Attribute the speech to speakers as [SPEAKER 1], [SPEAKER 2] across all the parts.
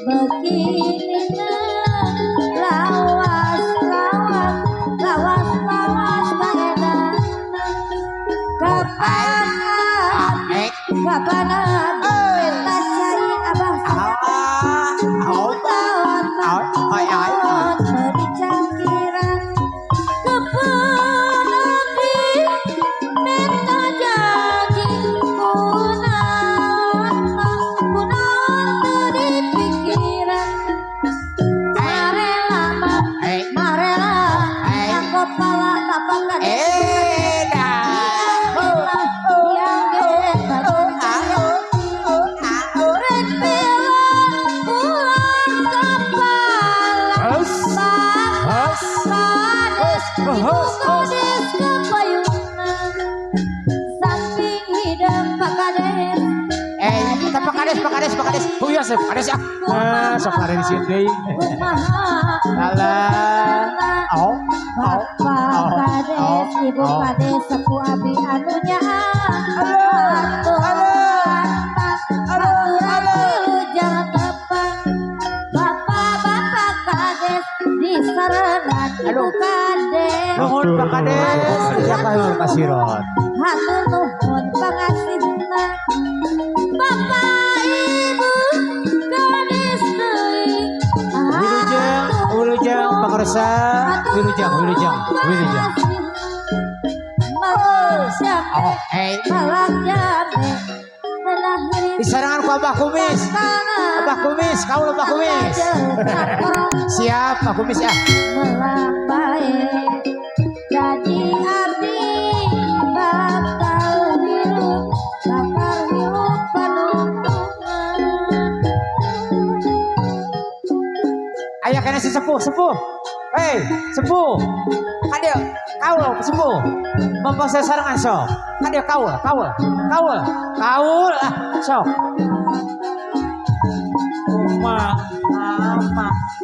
[SPEAKER 1] begini lawas kapan kita cari abang cangkiran kepenadi meta jadi kunaon tadi pikiran marela yang kepala tapakan samping hidup Pak Kades
[SPEAKER 2] kita Pak Kades oh iya Pak Kades ya sok lari di sini alah
[SPEAKER 1] Bapak Kades Ibu Kades sepuh abi anunya jangan tepat Bapak Kades di sarenan Ibu Kades
[SPEAKER 2] nuhun Pak Kades siapa yang kasih rot
[SPEAKER 1] hatur nuhun pangasihna Bapak Ibu Kades teuing
[SPEAKER 2] Wilujeng pangarsa Wilujeng
[SPEAKER 1] malam jabe melahirkan
[SPEAKER 2] di sarangan ku Abah Kumis kau Abah Kumis siap Abah Kumis ya
[SPEAKER 1] melambai jadi abdi bakal hidup panuntungan
[SPEAKER 2] ayah kena si sepuh hei sepuh adio kau sepuh memposel sarangan sok adio kau sok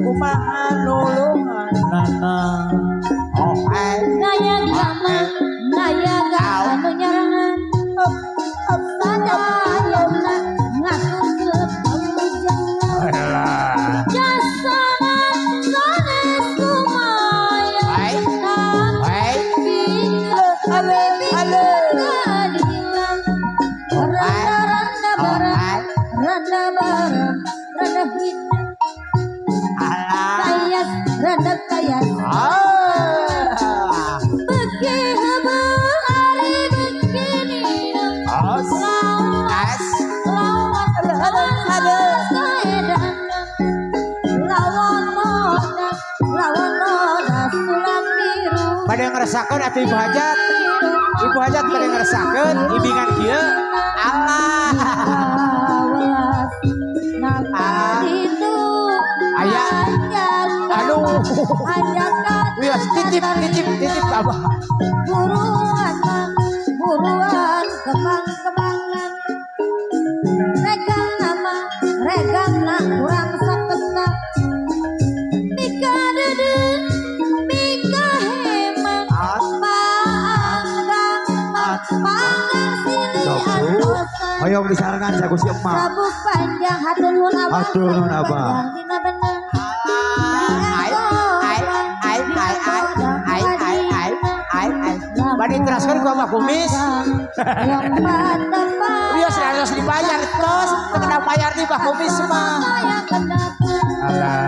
[SPEAKER 2] kumaha nulungan nana
[SPEAKER 1] naya anu nyarangan sadayana ngatur kepamujangan jasana sanes kumaya randa barang randa hidup randa kayas beki hari begini lawan moda sulam biru
[SPEAKER 2] pada ngerasakan atau ibu hajat pada ngerasakan ibingan kia Allah
[SPEAKER 1] itu
[SPEAKER 2] ayah aduh wios titip Abah
[SPEAKER 1] buruan kembang-kembangan regang na kurang saketak mika dede mika hemat panggang silih antosan
[SPEAKER 2] hoyong disarangan jago si emak
[SPEAKER 1] sabuk panjang hatur nuhun Abah panjang dina bener
[SPEAKER 2] bani teraskan ku Abah Kumis wios harus dibayar tos kena bayar di Abah Kumis mah alah